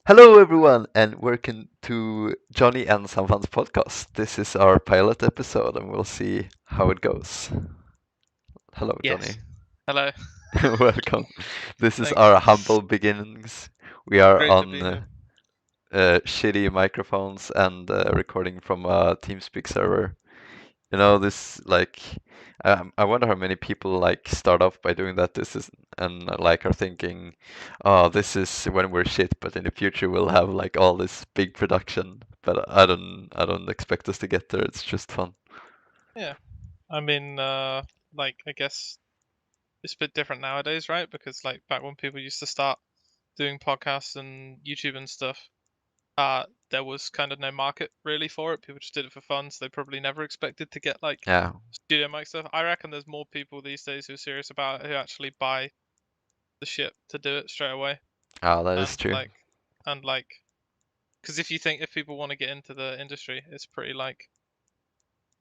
Hello, everyone, and welcome to Jonny and Sanfan's podcast. This is our pilot episode, and we'll see how it goes. Hello, Yes. Jonny. Hello. Welcome. This is Thanks. our humble beginnings. We are Great to on be here. shitty microphones and recording from a TeamSpeak server. You know, this like I wonder how many people like start off by doing that. This is and like are thinking, oh, this is when we're shit, but in the future we'll have like all this big production. But I don't expect us to get there. It's just fun. Yeah. I mean, I guess it's a bit different nowadays, right? Because like back when people used to start doing podcasts and YouTube and stuff, there was kind of no market really for it. People just did it for fun, so they probably never expected to get like Yeah. studio mic stuff. I reckon there's more people these days who are serious about it who actually buy the shit to do it straight away. Oh, that is And true. like, because if people want to get into the industry, it's pretty like,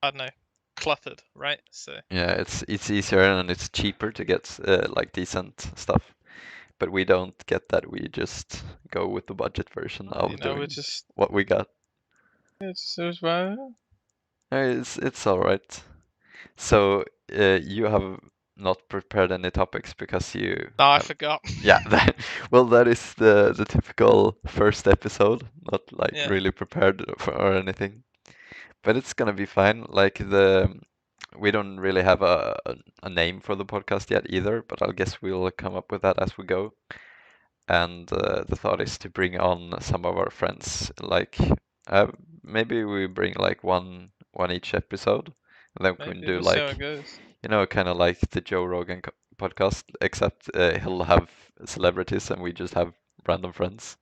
I don't know, cluttered, right? So Yeah, it's easier and it's cheaper to get like decent stuff. But we don't get that. We just go with the budget version of we're doing just what we got. it's just right. It's all right. So you have not prepared any topics because you No, I have, forgot. yeah, well, that is the typical first episode, not like Yeah, really prepared for or anything. But it's gonna be fine. Like we don't really have a name for the podcast yet either, but I guess we'll come up with that as we go. And the thought is to bring on some of our friends, like uh, maybe we bring like one each episode, and then we can maybe do we'll see how it like goes. kind of like the Joe Rogan podcast, except he'll have celebrities and we just have random friends.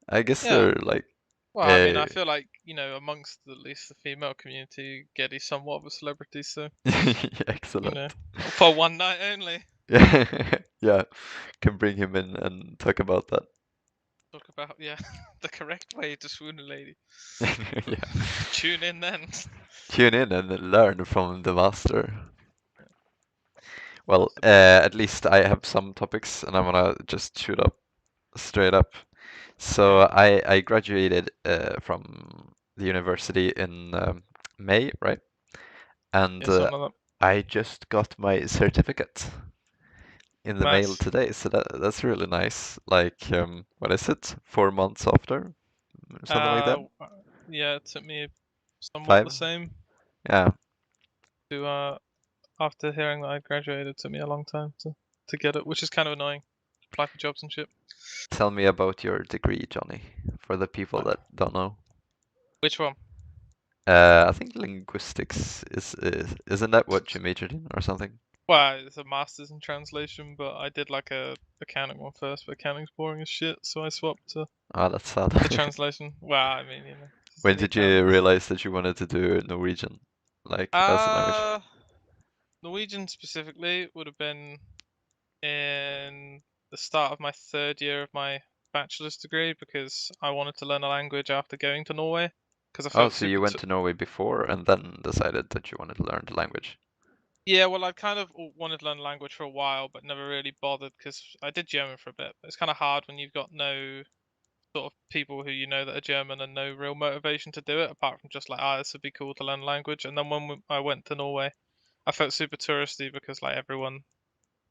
I guess Yeah. they're like, Well, I mean, uh, I feel like amongst at least the female community, Getty's somewhat of a celebrity, so you know, excellent. for one night only. Yeah, yeah, can bring him in and talk about that. Talk about the correct way to swoon a lady. Yeah, Tune in then. tune in and learn from the master. Well, So bad. at least I have some topics, and I'm gonna just shoot up straight up. So Okay. I graduated from the university in May, right? And Yeah, something like I just got my certificate in the that. mail Nice. today, so that's really nice. Like, what is it? 4 months after, something like that? Uh, yeah, it took me somewhat the 5? same Yeah. to after hearing that I graduated, it took me a long time to get it, which is kind of annoying. Apply for jobs and shit. Tell me about your degree, Johnny, for the people Uh, that don't know. which one? I think linguistics isn't that what you majored in or something? Well, it's a master's in translation, but I did like a accounting one first, but accounting's boring as shit, so I swapped to Oh, that's sad. the translation. Well, I mean, it's When only did you accountants. realize that you wanted to do Norwegian, like as a language? Uh, Norwegian specifically would have been in the start of my third year of my bachelor's degree because I wanted to learn a language after going to Norway because I Oh, felt so you went super. to Norway before and then decided that you wanted to learn the language. Yeah, well, I kind of wanted to learn a language for a while, but never really bothered because I did German for a bit. It's kind of hard when you've got no sort of people who that are German and no real motivation to do it, apart from just like, this would be cool to learn a language. And then when I went to Norway, I felt super touristy because like everyone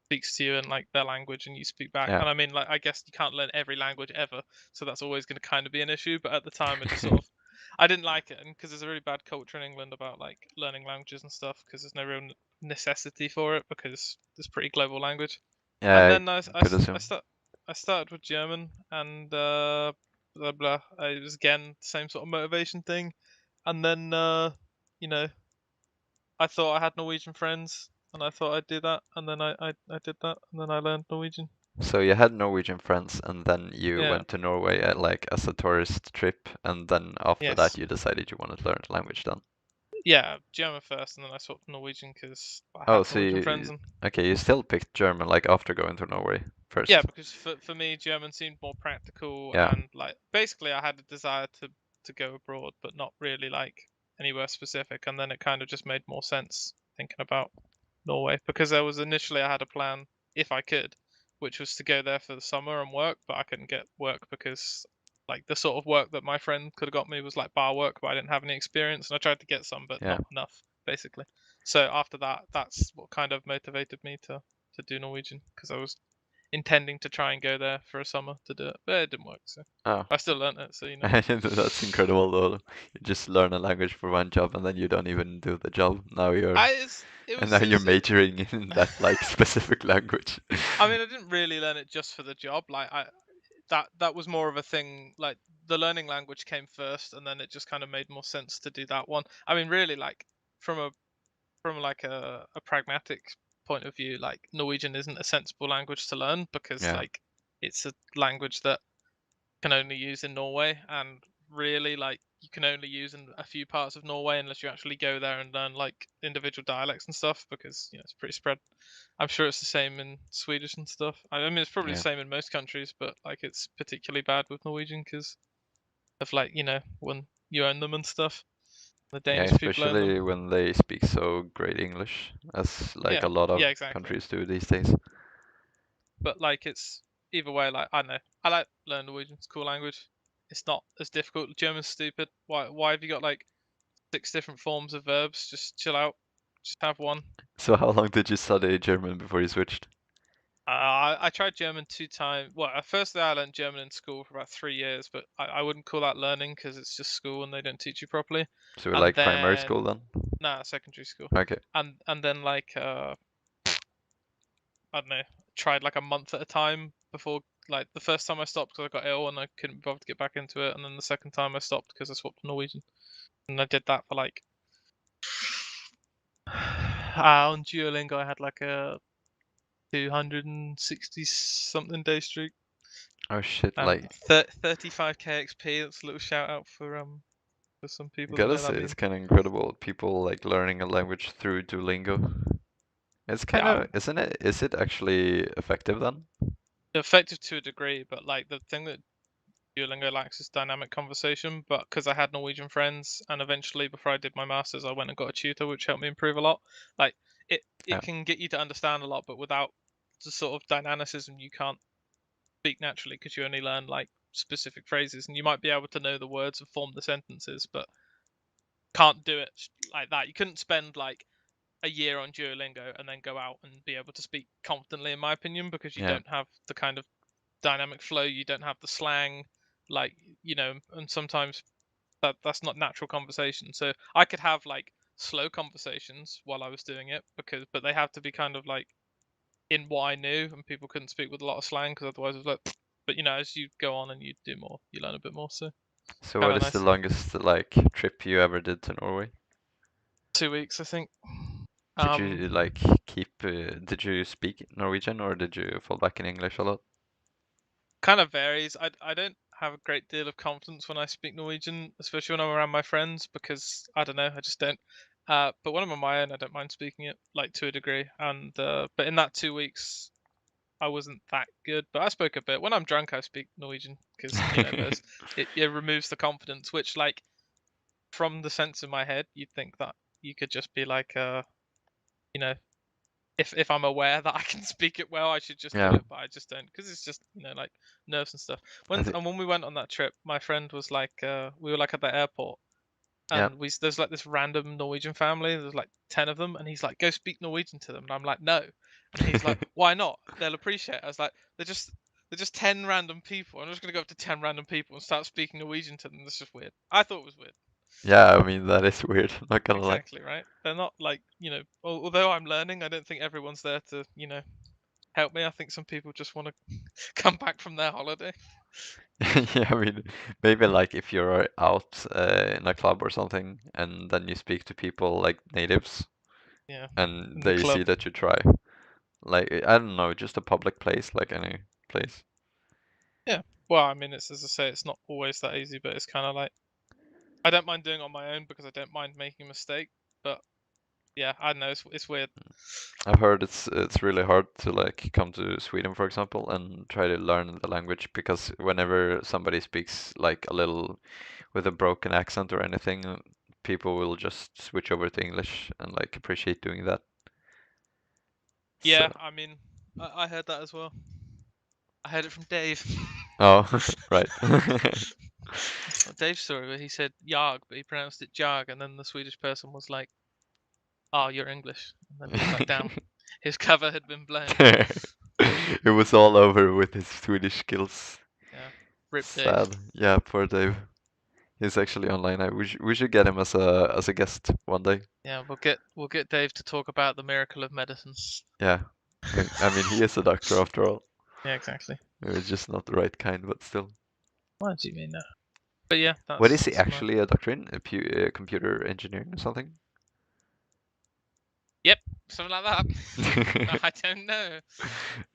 speaks to you in like their language and you speak back. Yeah. And I mean, like, I guess you can't learn every language ever, so that's always going to kind of be an issue. But at the time, I just sort of I didn't like it, and because there's a really bad culture in England about like learning languages and stuff, because there's no real necessity for it because it's pretty global language. And Yeah, then I could assume. I started with German and blah blah. It was again the same sort of motivation thing, and then you know I thought I had Norwegian friends, and I thought I'd do that, and then I did that, and then I learned Norwegian. So you had Norwegian friends and then you Yeah. went to Norway like as a tourist trip and then after that Yes. you decided you wanted to learn the language then. Yeah, German first, and then I swapped to Norwegian because I Oh, had so Norwegian friends, you and okay, you still picked German like after going to Norway yeah, first. because for me German seemed more practical, Yeah. and like basically I had a desire to go abroad, but not really like anywhere specific, and then it kind of just made more sense thinking about Norway because there was initially I had a plan if I could which was to go there for the summer and work, but I couldn't get work because like the sort of work that my friend could have got me was like bar work, but I didn't have any experience, and I tried to get some, but Yeah. not enough, basically. So after that, that's what kind of motivated me to do Norwegian because I was intending to try and go there for a summer to do it, but it didn't work. So Oh, I still learned it. So you know, that's incredible though. You just learn a language for one job and then you don't even do the job. it And now was you're majoring in that like specific language. I mean, I didn't really learn it just for the job. Like that was more of a thing. Like the learning language came first, and then it just kind of made more sense to do that one. I mean, really, like from a like a pragmatic point of view, like Norwegian isn't a sensible language to learn because Yeah. like it's a language that can only use in Norway, and really like you can only use in a few parts of Norway unless you actually go there and learn like individual dialects and stuff because it's pretty spread. I'm sure it's the same in Swedish and stuff. I mean, it's probably the Yeah. same in most countries, but like it's particularly bad with Norwegian because of like when you own them and stuff. The Yeah, Danish people own them. especially when they speak so great English, as like Yeah, a lot yeah, of exactly. countries do these days. But like it's either way. Like I don't know. I like learn Norwegian. It's a cool language. It's not as difficult. German's stupid. Why have you got like 6 different forms of verbs? Just chill out. Just have one. So how long did you study German before you switched? I tried German 2 times. Well, at first I learned German in school for about 3 years, but I wouldn't call that learning because it's just school and they don't teach you properly. So And like primary school then then? secondary school. Okay. And then like I don't know, tried like a month at a time before like the first time I stopped because I got ill and I couldn't be bothered to get back into it, and then the second time I stopped because I swapped to Norwegian, and I did that for like on Duolingo I had like a 260 something day streak Oh shit, and like 35k XP. That's a little shout out for some people that gotta know say that it's means. kind of incredible. People like learning a language through Duolingo. It's kind Yeah, of, isn't it? Is it actually effective then? effective to a degree, but like the thing that Duolingo lacks is dynamic conversation. But because I had Norwegian friends, and eventually before I did my masters, I went and got a tutor, which helped me improve a lot. Like it Yeah. can get you to understand a lot, but without the sort of dynamicism, you can't speak naturally because you only learn like specific phrases, and you might be able to know the words and form the sentences, but can't do it like that. You couldn't spend like a year on Duolingo and then go out and be able to speak confidently, in my opinion, because you Yeah. don't have the kind of dynamic flow, you don't have the slang, like and sometimes that's not natural conversation. So I could have like slow conversations while I was doing it but they have to be kind of like in what I knew, and people couldn't speak with a lot of slang because otherwise it was like. But as you go on and you do more, you learn a bit more. So So kind what of is the nice. longest like trip you ever did to Norway? 2 weeks, I think. Did Um, you like did you speak Norwegian or did you fall back in English a lot? Kind of varies. I don't have a great deal of confidence when I speak Norwegian, especially when I'm around my friends, because I don't know, I just don't. But when I'm on my own, I don't mind speaking it like to a degree. And but in that 2 weeks, I wasn't that good, but I spoke a bit. When I'm drunk, I speak Norwegian because there's it removes the confidence, which like from the sense in my head, you'd think that you could just be like you know if I'm aware that I can speak it well, I should just do Yeah. it, but I just don't because it's just like nerves and stuff. I When think and when we went on that trip, my friend was like, we were like at the airport, yeah. and there's like this random Norwegian family. There's like 10 of them, and he's like, go speak Norwegian to them, and I'm like, no, and he's like, why not? They'll appreciate it. I was like, they're just 10 random people. I'm just gonna go up to 10 random people and start speaking Norwegian to them. That's just weird. I thought it was weird. Yeah, I mean that is weird, not gonna lie. Exactly right. They're not like although I'm learning, I don't think everyone's there to help me. I think some people just want to come back from their holiday. Yeah, I mean maybe like if you're out in a club or something and then you speak to people like natives Yeah, and in the they club. see that you try. Like I don't know, just a public place like any place. Yeah. Well, I mean, it's as I say, it's not always that easy, but it's kind of like I don't mind doing it on my own because I don't mind making a mistake. But yeah, I don't know. It's weird. I've heard it's really hard to like come to Sweden, for example, and try to learn the language because whenever somebody speaks like a little with a broken accent or anything, people will just switch over to English and like appreciate doing that. So Yeah, I mean, I heard that as well. I heard it from Dave. Oh, right. Dave's story where he said "jag" but he pronounced it "jag," and then the Swedish person was like, "Oh, you're English," and then he was like, "Damn, his cover had been blown." It was all over with his Swedish skills. Yeah, rip Dave. Sad. Yeah, poor Dave. He's actually online. We should get him as a guest one day. Yeah, we'll get Dave to talk about the miracle of medicine. Yeah. I mean, he is a doctor after all. Yeah, exactly. It's just not the right kind, but still. What do you mean now? But yeah, What that's is he that's my actually a doctor in? Computer engineering or something? Yep, something like that. I don't know.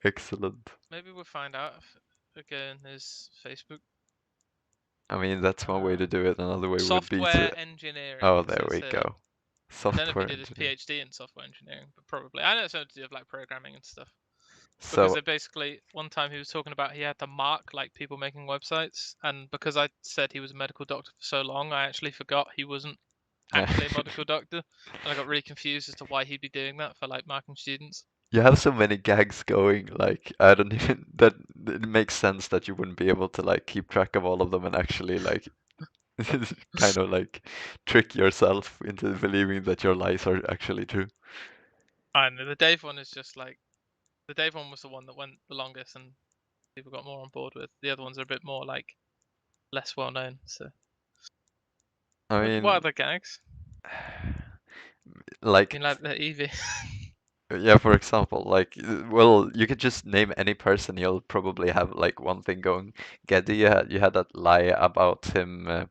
Excellent. Maybe we'll find out if I go in his Facebook. I mean, that's one way to do it. Another way would be to. Software engineering, Oh, it there says we here. go. I don't know if he Software did his engineering. PhD in software engineering, but probably. I know it's something to do with like programming and stuff. Because So, they basically, one time he was talking about he had to mark like people making websites, and because I said he was a medical doctor for so long, I actually forgot he wasn't actually a medical doctor, and I got really confused as to why he'd be doing that for like marking students. you have so many gags going, like, I don't even, that it makes sense that you wouldn't be able to, like, keep track of all of them and actually, like, kind of like trick yourself into believing that your lies are actually true. I know the Dave one is just like the Dave one was the one that went the longest and people got more on board with. The other ones are a bit more like less well known. So I what mean, other gags? like, You like the Eevee? yeah, for example, like, well, you could just name any person, you'll probably have like one thing going. Geddy, you had that lie about him,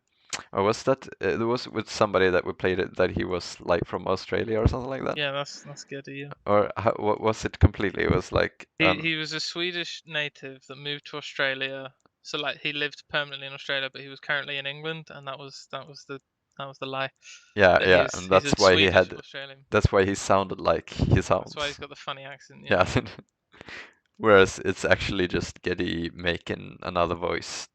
or was that, it was with somebody that we played it that he was like from Australia or something like that? Yeah, that's good. Yeah. Or what was it completely? It was like, He was a Swedish native that moved to Australia. So like he lived permanently in Australia, but he was currently in England, and that was the lie. yeah, That yeah, and he's a Swedish Australian. that's why he sounded like he That's why he's sounds. got the funny accent. Yeah. Yeah. Whereas it's actually just Geddy making another voice.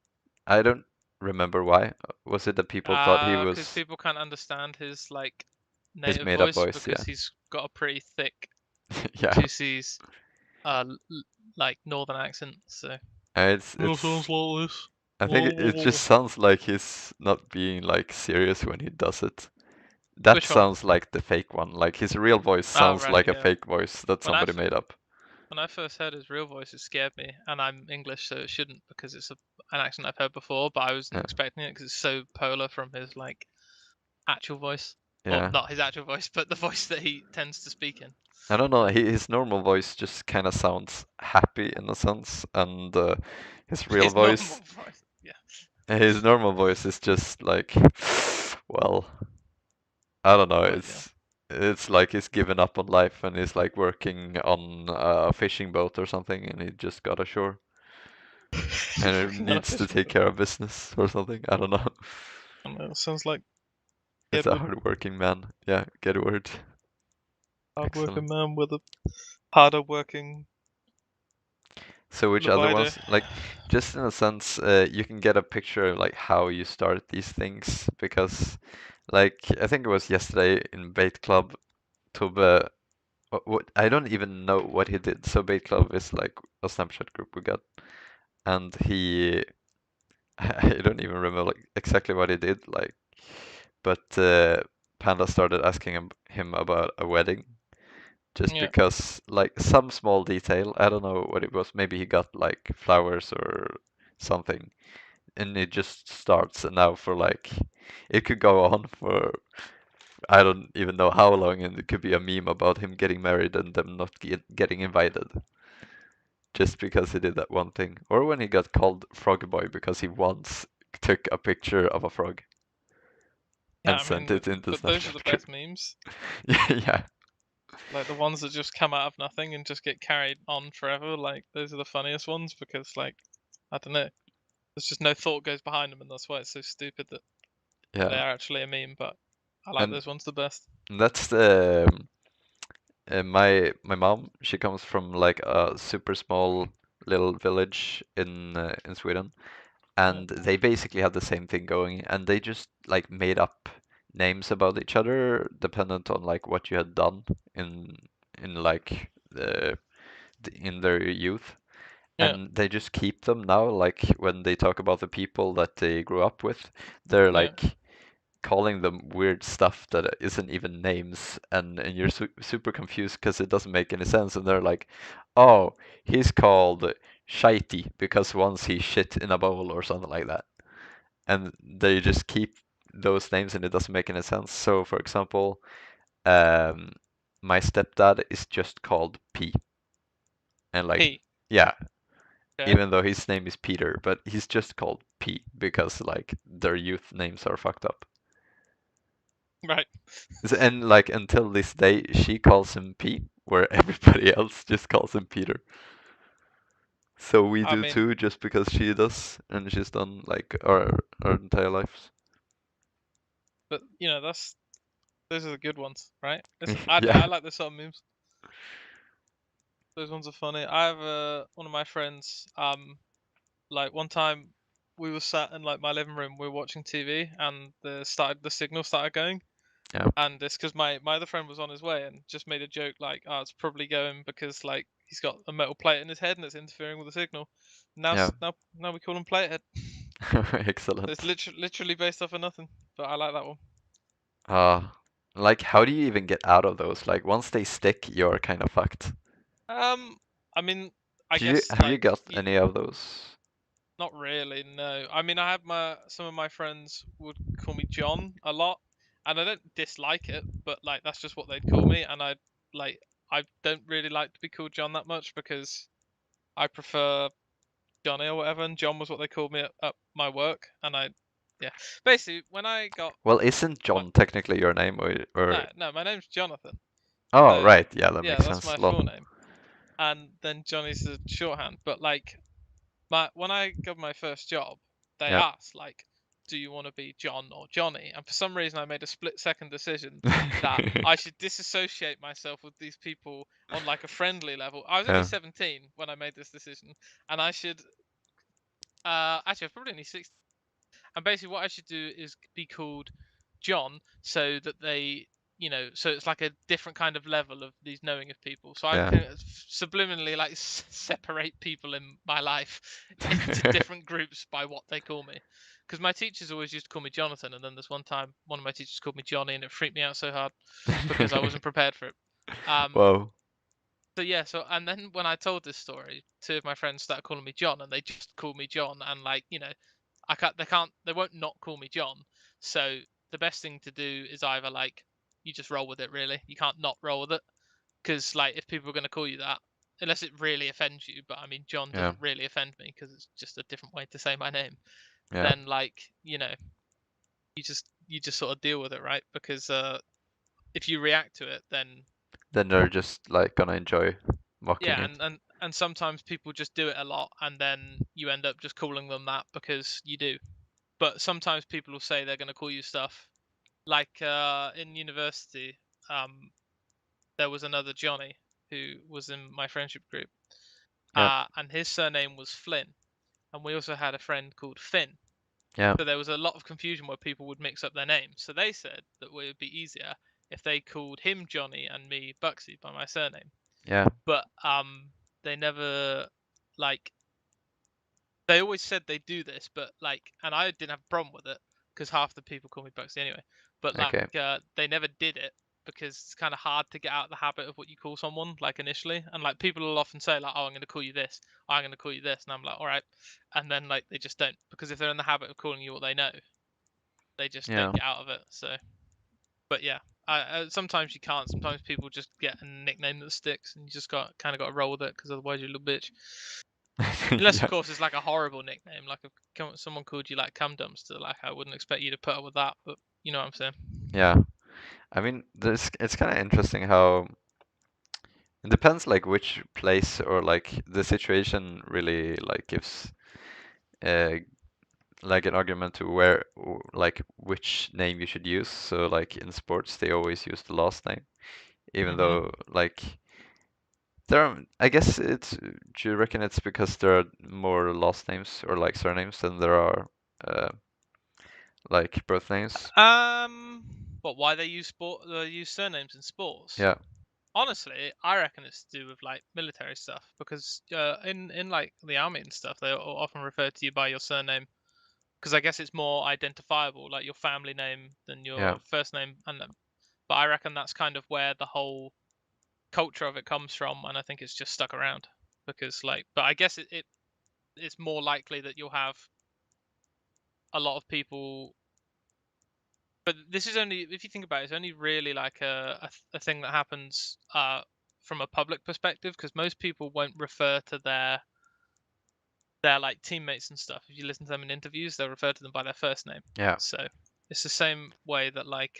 I don't remember why. Was it that people thought he Because was people can't understand his like his native made up voice voice? because Yeah. he's got a pretty thick, Yeah. juicy, like northern accent. So It's sounds like this. I think it just sounds like he's not being like serious when he does it. That Which one? sounds like the fake one. Like his real voice Oh sounds right, like a yeah. fake voice that When I somebody made up. when I first heard his real voice, it scared me, and I'm English, so it shouldn't because it's an accent I've heard before. But I wasn't Yeah. expecting it because it's so polar from his like actual voice, or Yeah. not his actual voice, but the voice that he tends to speak in. I don't know. His normal voice just kind of sounds happy in a sense, and his real His normal voice, voice, yeah. his normal voice is just like, well, I don't know. But yeah. It's like he's given up on life and he's like working on a fishing boat or something, and he just got ashore and he Working on a needs to fishing take boat. care of business or something. I don't know. I don't know, it sounds like It's a Edward, hard-working man. Yeah, get a word. hard-working Excellent. man with a harder working So which other provider. ones, like, just in a sense, you can get a picture of like how you start these things because, like, I think it was yesterday in Bait Club, Tobbe, I don't even know what he did. So Bait Club is like a Snapchat group we got, and he, I don't even remember like exactly what he did, like, but Panda started asking him about a wedding, just Yeah, because like some small detail, I don't know what it was, maybe he got like flowers or something, and it just starts, and now for like, it could go on for I don't even know how long, and it could be a meme about him getting married and them not getting invited just because he did that one thing, or when he got called Frog Boy because he once took a picture of a frog yeah. and I sent mean, it into but those are the Snapchat group. best memes. Yeah, Like the ones that just come out of nothing and just get carried on forever. Like those are the funniest ones because, like, I don't know, there's just no thought goes behind them, and that's why it's so stupid that they yeah, are actually a meme. But I like and those ones the best. that's the my mom. She comes from like a super small little village in Sweden, Yeah, and they basically had the same thing going, and they just like made up names about each other dependent on like what you had done in like in their youth. Yeah, and they just keep them now. Like when they talk about the people that they grew up with, they're yeah. like calling them weird stuff that isn't even names, and you're super confused because it doesn't make any sense. And they're like, "Oh, he's called Shitey because once he shit in a bowl or something like that." And they just keep those names, and it doesn't make any sense. So, for example, um, my stepdad is just called P, and like, P. yeah, Okay. even though his name is Peter, but he's just called P because like their youth names are fucked up. Right. And like until this day, she calls him P, where everybody else just calls him Peter. So we I do mean, too, just because she does, and she's done like our entire lives. but those are the good ones, right? I Yeah, like the sort of memes. Those ones are funny. I have one of my friends. Like one time we were sat in like my living room, we were watching TV, and the signal started going, yeah, and it's because my other friend was on his way and just made a joke like, "Oh, it's probably going because like he's got a metal plate in his head and it's interfering with the signal." yeah. Now we call him Platehead. So it's Excellent. literally based off of nothing, but I like that one. Uh, like how do you even get out of those? Like once they stick, you're kind of fucked. Um, I mean, I Do you guess have you like got any of those? not really, no. I mean, I have some of my friends would call me John a lot, and I don't dislike it, but like that's just what they'd call me, and like I don't really like to be called John that much because I prefer Johnny or whatever, and John was what they called me at my work, and yeah, basically when I got Well, isn't my John technically your name, or... no, my name's Jonathan, Oh, so right. Yeah, that yeah, makes that's sense. my Lol. full name, and then Johnny's a shorthand, but like when I got my first job, they Yeah. asked like, "Do you want to be John or Johnny?" And for some reason, I made a split-second decision that I should disassociate myself with these people on like a friendly level. I was only Yeah. 17 when I made this decision, and I should actually I was probably only 16. And basically, what I should do is be called John, so that so it's like a different kind of level of these knowing of people. So I Yeah. can subliminally like separate people in my life into different groups by what they call me. Because my teachers always used to call me Jonathan, and then there's one time one of my teachers called me Johnny, and it freaked me out so hard because I wasn't prepared for it. Um, Whoa. so yeah, and then when I told this story, two of my friends started calling me John, and they just called me John, and like they won't not call me John. So the best thing to do is either like you just roll with it. Really, you can't not roll with it because like if people are going to call you that, unless it really offends you. But I mean, John Yeah. doesn't really offend me because it's just a different way to say my name. Yeah. Then like you just sort of deal with it, right? Because if you react to it, then Then they're just like gonna enjoy mocking yeah, it. and sometimes people just do it a lot, and then you end up just calling them that because you do. But sometimes people will say they're going to call you stuff like in university. Um, there was another Johnny who was in my friendship group, Yeah. and his surname was Flynn, and we also had a friend called Finn. Yeah. So there was a lot of confusion where people would mix up their names. So they said that it would be easier if they called him Johnny and me Buxy by my surname. Yeah. But they never like they always said they do this, but like, and I didn't have a problem with it because half the people call me Bugsy anyway. But like, Okay. they never did it because it's kind of hard to get out of the habit of what you call someone like initially. And like, people will often say like, "Oh, I'm going to call you this. Oh, I'm going to call you this," and I'm like, "All right," and then like they just don't because if they're in the habit of calling you what they know, they just Yeah. don't get out of it. So, but yeah. Sometimes you can't. Sometimes people just get a nickname that sticks, and you just got to roll with it because otherwise you're a little bitch. Unless, of Yeah. course, it's like a horrible nickname, like if someone called you like cum dumpster, like I wouldn't expect you to put up with that, but you know what I'm saying. Yeah. I mean, it's kind of interesting how it depends like which place or like the situation really like gives uh like an argument to like which name you should use. So like in sports they always use the last name, even Mhm. though like I guess it's, do you reckon it's because there are more last names or like surnames than there are uh, like birth names? Um, but why they use surnames in sports? Yeah. Honestly, I reckon it's to do with like military stuff because in like the army and stuff, they often refer to you by your surname because I guess it's more identifiable, like your family name than Yeah, your first name. But I reckon that's kind of where the whole culture of it comes from, and I think it's just stuck around because like. But I guess it's more likely that you'll have a lot of people. But this is only, if you think about it, it's only really like a thing that happens from a public perspective because most people won't refer to their like teammates and stuff. If you listen to them in interviews, they'll refer to them by their first name. yeah, So it's the same way that like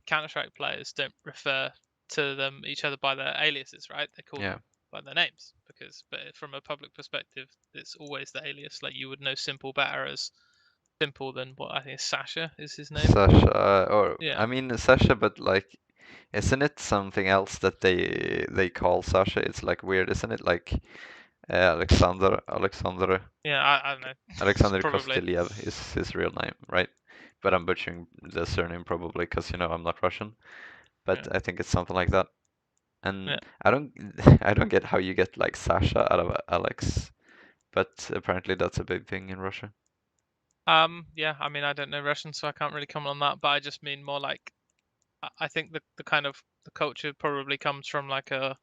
Counter-Strike players don't refer to them each other by their aliases, right? They call yeah. them by their names because, but from a public perspective, it's always the alias. Like you would know Simple better as Simple than what I think Sasha is his name. Sasha, or Yeah, I mean Sasha, but like, isn't it something else that they call Sasha? It's like weird, isn't it? Like yeah. I don't know. Alexander Probably. Kostelyev is his real name, right? But I'm butchering the surname probably because I'm not Russian. But Yeah, I think it's something like that. yeah. And I don't I don't get how you get like Sasha out of Alex, but apparently that's a big thing in Russia. Yeah. I mean, I don't know Russian, so I can't really comment on that. But I just mean more like I think the kind of the culture probably comes from like a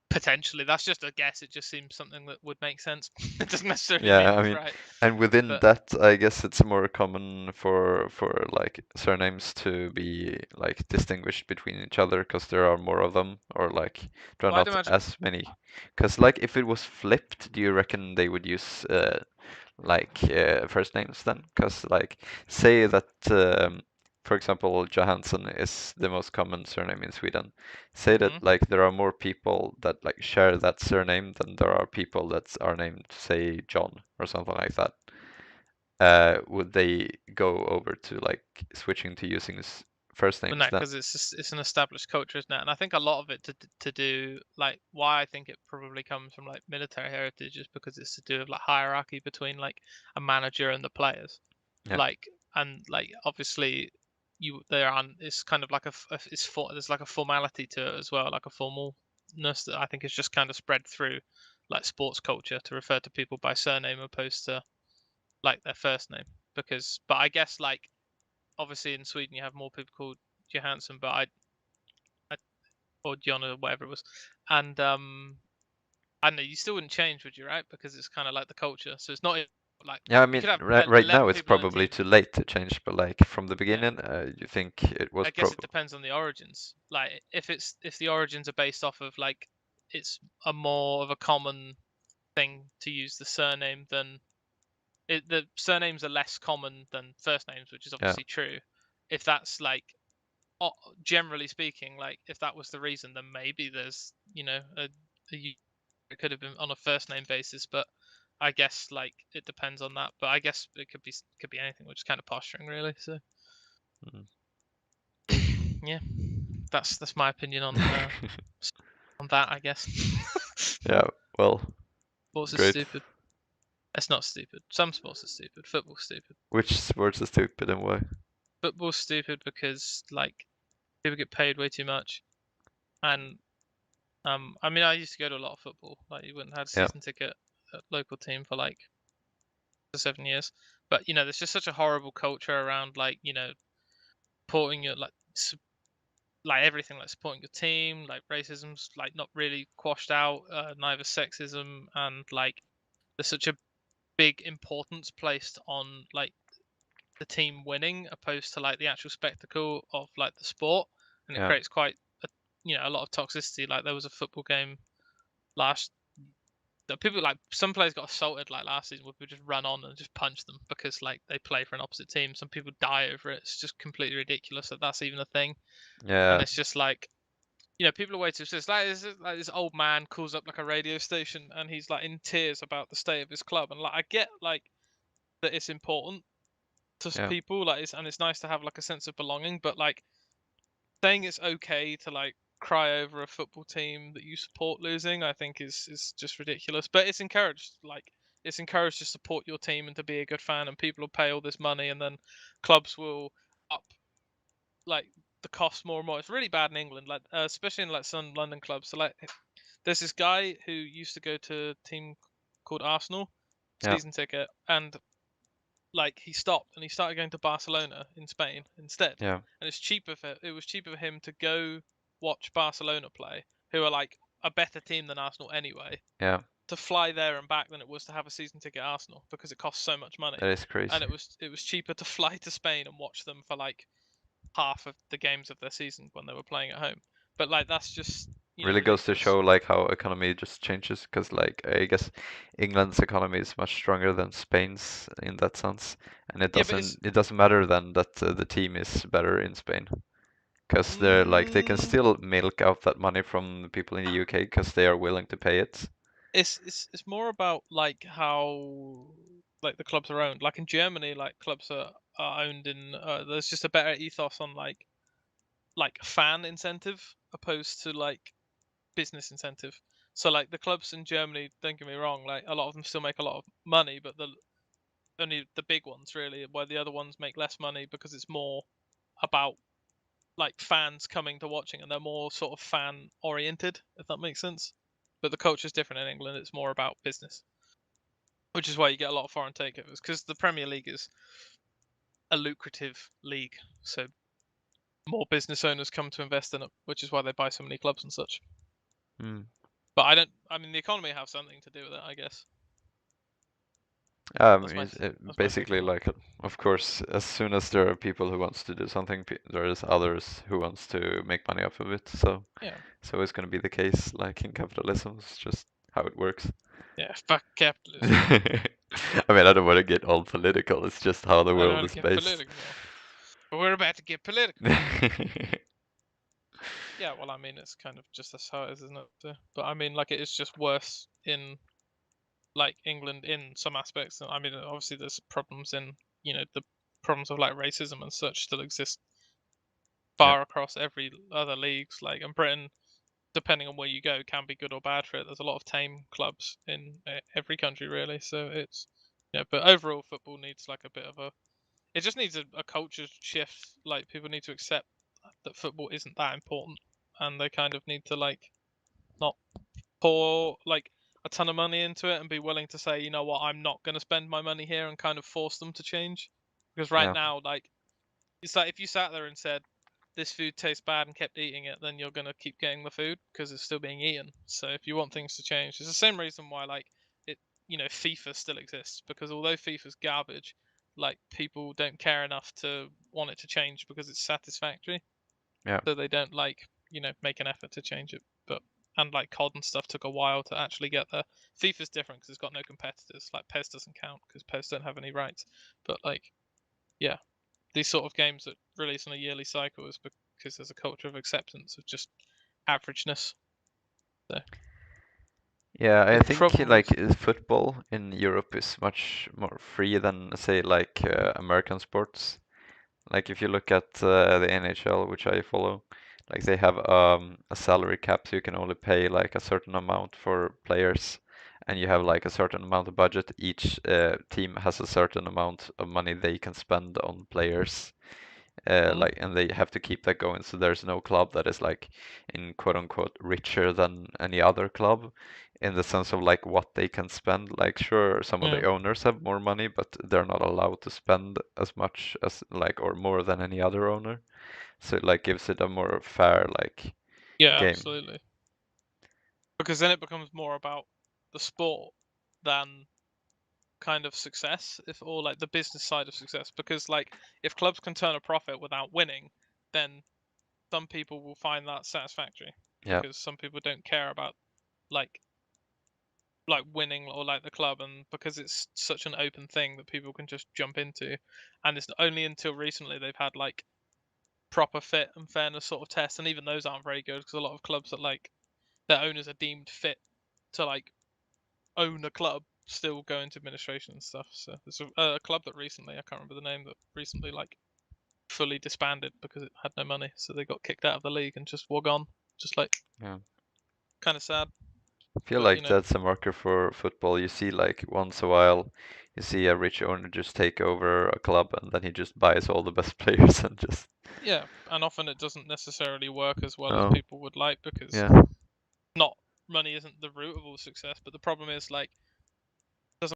potentially. That's just a guess. It just seems something that would make sense. It doesn't necessarily mean Yeah, I it's mean, right. and within But that, I guess it's more common for like surnames to be like distinguished between each other because there are more of them, or like there are well, I'd not imagine. as many. Because like if it was flipped, do you reckon they would use like first names then? Because like say that for example Johansson is the most common surname in Sweden. Say that Mhm. like there are more people that like share that surname than there are people that are named say John or something like that. Would they go over to like switching to using first Well, no, names then? because it's an established culture, isn't it? And I think a lot of it to do like why I think it probably comes from like military heritage is because it's to do with like hierarchy between like a manager and the players. Yeah, Like and like obviously you there are it's kind of like there's like a formality to it as well, like a formalness that I think is just kind of spread through like sports culture to refer to people by surname opposed to like their first name. But I guess like obviously in Sweden you have more people called Johansson, but I or John or whatever it was, and I don't know you still wouldn't change, would you? Right? Because it's kind of like the culture, so it's not like yeah. I you mean, could have right now 11 it's people on a probably team. too late to change, but like from the Yeah, beginning, you think it was I guess pro? it depends on the origins. Like if the origins are based off of like it's a more of a common thing to use the surname than the surnames are less common than first names, which is Yeah, obviously true. If that's like generally speaking, like if that was the reason, then maybe there's it could have been on a first name basis, but I guess like it depends on that. But I guess it could be anything, which is kind of posturing, really. So mm. yeah, that's my opinion on that. I guess Yeah. Well, sports is great. stupid. It's not stupid. Some sports are stupid. Football's stupid. Which sports is stupid and why? Football's stupid because like people get paid way too much, and I mean I used to go to a lot of football. Like you wouldn't have had a Yeah, season ticket at local team for like 7 years. But there's just such a horrible culture around like supporting your like everything, like supporting your team, like racism's like not really quashed out, neither sexism, and like there's such a big importance placed on like the team winning opposed to like the actual spectacle of like the sport, and it yeah, creates quite a lot of toxicity. Like there was a football game last that people like some players got assaulted like last season where people just run on and just punch them because like they play for an opposite team. Some people die over it. It's just completely ridiculous that that's even a thing. And yeah, it's just like people are way too. It's like this old man calls up like a radio station and he's like in tears about the state of his club. And like I get like that it's important to yeah, people and it's nice to have like a sense of belonging, but like saying it's okay to like cry over a football team that you support losing, I think is just ridiculous. But it's encouraged. Like it's encouraged to support your team and to be a good fan, and people will pay all this money, and then clubs will up like the cost more and more. It's really bad in England, like especially in like some London clubs. So like, there's this guy who used to go to a team called Arsenal, Yeah, season ticket, and like he stopped and he started going to Barcelona in Spain instead. yeah, And it was cheaper for him to go watch Barcelona play, who are like a better team than Arsenal anyway, yeah. to fly there and back than it was to have a season ticket at Arsenal because it costs so much money. That is And crazy. it was cheaper to fly to Spain and watch them for like half of the games of their season when they were playing at home. But like that's just Really goes to ridiculous. show like how economy just changes because like I guess England's economy is much stronger than Spain's in that sense, and Yeah, but it's it doesn't matter then that the team is better in Spain because they're like they can mm, still milk out that money from the people in the UK because they are willing to pay it. it's more about like how like the clubs are owned. Like in Germany, like clubs are owned in there's just a better ethos on like fan incentive opposed to like business incentive. So like the clubs in Germany, don't get me wrong, like a lot of them still make a lot of money, but the only the big ones really, where the other ones make less money because it's more about like fans coming to watching and they're more sort of fan oriented, if that makes sense. But the culture's different in England, it's more about business. Which is why you get a lot of foreign takeovers, because the Premier League is a lucrative league. So more business owners come to invest in it, which is why they buy so many clubs and such. Mm. But I mean the economy have something to do with it, I guess. That's my that's my take Basically on it. like of course as soon as there are people who wants to do something, there is others who wants to make money off of it. So Yeah. it's always going to be the case like in capitalism. It's just how it works. Yeah, fuck capitalism. I mean, I don't want to get all political. It's just how the I don't world want is to get based. political. But we're about to get political. Yeah, well I mean it's kind of just that's how it is, isn't it? But I mean like it is just worse in like England in some aspects. I mean obviously there's problems in the problems of like racism and such still exist Yeah, far across every other leagues. Like in Britain, depending on where you go, can be good or bad for it. There's a lot of tame clubs in every country, really. So it's but overall, football needs like a bit of a. It just needs a culture shift. Like people need to accept that football isn't that important, and they kind of need to like not pour like a ton of money into it and be willing to say, you know what, I'm not going to spend my money here, and kind of force them to change. Because right yeah, now, like it's like if you sat there and said this food tastes bad and kept eating it, then you're gonna keep getting the food because it's still being eaten. So if you want things to change, it's the same reason why like it FIFA still exists, because although FIFA's garbage, like people don't care enough to want it to change because it's satisfactory. yeah, So they don't like make an effort to change it. But and like COD and stuff took a while to actually get there. FIFA's different because it's got no competitors. Like PES doesn't count because PES don't have any rights. But like yeah, these sort of games that release on a yearly cycle is because there's a culture of acceptance of just averageness. So, yeah. but I the think problem like is, football in Europe is much more free than say like American sports. Like if you look at the NHL, which I follow, like they have a salary cap, so you can only pay like a certain amount for players, and you have like a certain amount of budget. Each team has a certain amount of money they can spend on players, mm, like, and they have to keep that going. So there's no club that is like in quote unquote richer than any other club, in the sense of like what they can spend. Like, sure, some of yeah, the owners have more money, but they're not allowed to spend as much as like or more than any other owner. So it like gives it a more fair like yeah, game. absolutely. Because then it becomes more about the sport than kind of success, if or like the business side of success. Because like if clubs can turn a profit without winning, then some people will find that satisfactory. Yeah, Because some people don't care about like like winning or like the club, and because it's such an open thing that people can just jump into, and it's only until recently they've had like proper fit and fairness sort of tests, and even those aren't very good because a lot of clubs that like their owners are deemed fit to like own a club still go into administration and stuff. So there's a club that recently, I can't remember the name, that recently like fully disbanded because it had no money, so they got kicked out of the league and just were gone. Just like yeah. kind of sad. I feel But you like know, that's a marker for football. You see, like once a while, you see a rich owner just take over a club, and then he just buys all the best players and just yeah, and often it doesn't necessarily work as well as no, people would like because yeah, not money isn't the root of all success, but the problem is like